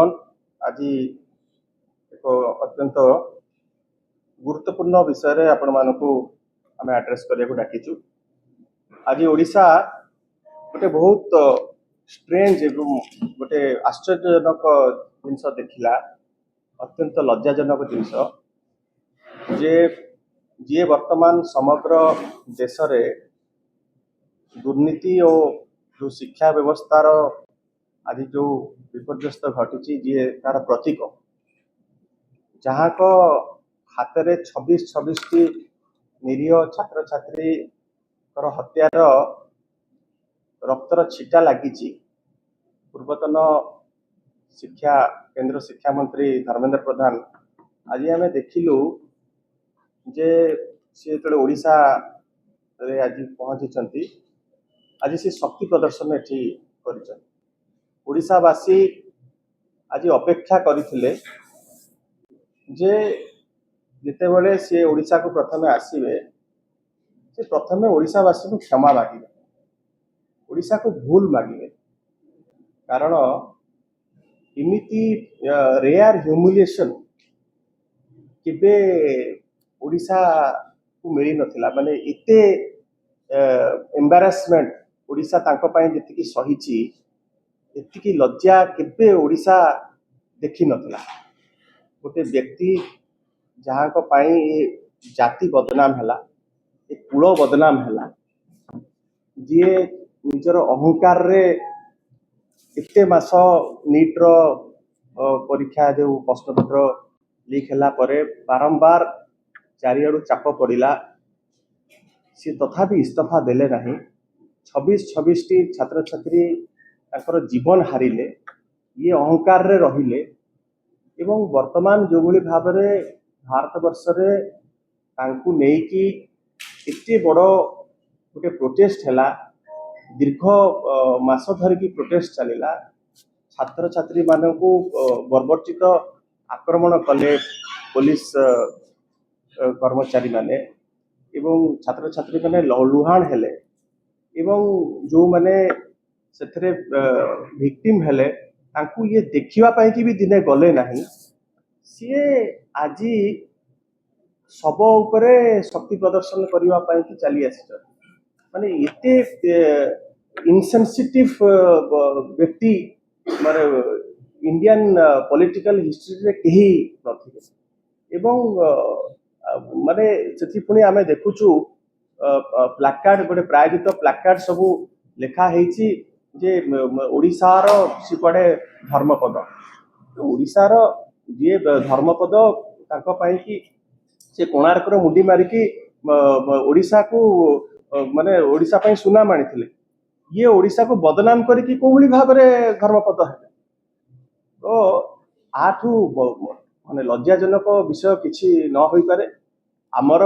आज एक अत्यंत गुरुत्वपूर्ण विषय आपण मानकु आम आड्रेस करने डाकिचु। आज ओडिशा गोटे बहुत स्ट्रेंज गोटे आश्चर्यजनक जिनस देखला, अत्यंत लज्जाजनक जिनस जे जी वर्तमान समग्र देश रे दुर्नीति और जो शिक्षा व्यवस्थार आज जो विपर्यस्त घटी जी तार प्रतीक, जहाँ को हाथ में 26 टी निरीह छात्र छात्री हत्यार रक्तर छिटा लगी। पूर्वतन शिक्षा केंद्र शिक्षा मंत्री धर्मेंद्र प्रधान आज आम देखिलु जे सी जो ओडिशा रे आज पहुंची आज से शक्ति प्रदर्शन एठी कर ओडिशावासी आज अपेक्षा करथिले जे जितेबले सी ओडिशा को प्रथम आसवे से प्रथम ओडिशावासी को क्षमा मागे, ओडिशा को भूल मागे। कारण इमिति रेयर ह्यूमिलिएशन केबे ओडिशा को मिली नथिला। माने इते एम्बारासमेंट ओडिशा तांको पई जतिकी सहीची एतिकी लज्जा केबे ओडिशा देखि नथिला। गोटे व्यक्ति जहाँ को पाई जाति बदनाम है, कूल बदनाम है, जी निजर अहंकार रे एते मास नीट रो परीक्षा जो प्रश्नपत्र लीक है बारंबार चारिआडू चाप पड़ा, सी तथापि इस्तफा देले नहीं। 26 टी छात्र छात्री जीवन हारिले, ये अहंकार रे रहिले एवं वर्तमान जो भली भाव में भारतवर्ष रे तांकु नेकी एते बड़ गोटे प्रोटेस्ट है, दीर्घ मास धरिकी प्रोटेस्ट चलला। छात्र छात्री मानकु बर्बरचित आक्रमण कले पुलिस कर्मचारी माने एवं छात्र छात्री माने लुहाण हेले एवं जो माने सेथरे विक्टिम हेले तांकु ये देखिवा पाई कि भी दिने गले नहीं। सी आज सब उपरे शक्ति प्रदर्शन करने पाई कि चली आसी, माने एते इनसेंसिटिव व्यक्ति माने इंडियन पॉलिटिकल हिस्ट्री रे कहीं नथिले। एवं माने सेठी पुणी आमे देखुचु प्लाकार्ड गोटे प्रायोजित प्लाकार्ड सब लेखा हेची जे ओडिशार सिपड़े धर्मपद, ओडिशार जी धर्मपद तांको पाई कि से कोणार्क मुंडी मारिकी ओडिशा को माने ओडिशा पाई सुनाम आनी, ये ओडिशा को बदनाम करके कोभली भाव में धर्मपद है। तो आठू माने लज्जाजनक विषय किछि न होई पारे। आमर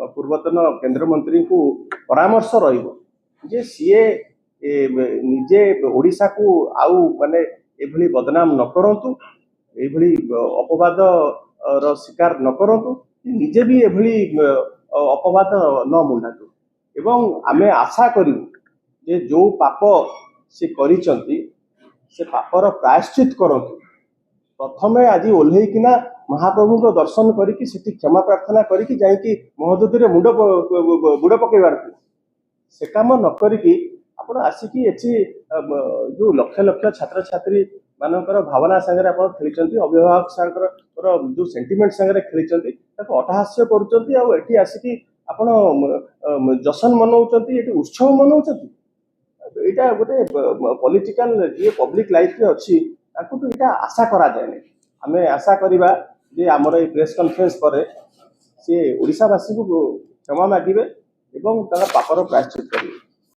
पूर्वतन केंद्र मंत्री को परामर्श रहिबो जे सीए निजे ओडिशा को आउ माने एभली बदनाम न करंतु, एभली अपवाद रो शिकार न करंतु, निजे भी एभली अपवाद न मुंडातु। एवं आमे आशा करू जे जो पाप से करिसंती से पापर प्रायश्चित करंतु। प्रथमे आज ओल्हेकिना महाप्रभु को दर्शन करिकी सेठी क्षमा प्रार्थना करिकी जाइकी महोदधि मुंड बुड़ पकेबार से काम न करिकी आपण आसिकी एठी जो लक्ष लक्ष छात्र छात्री मानकर भावना संगे आपण खेलिचंती, अभिभावक संगर जो सेंटिमेंट संगे खेलिचंती, ताको अटहास्य करूचंती। आ एठी आसिकी आपण जशन मनौचंती, एठी उत्सव मनौचंती। एटा गोटे पॉलिटिकल जे पब्लिक लाइफ रे अछि ताको तो एटा आशा करा जाय। आमे आशा करिबा जे हमर ए प्रेस कॉन्फ्रेंस पर से ओडिशावासी को क्षमा मागिबे एवं तार पापर प्रायश्चित करिबे।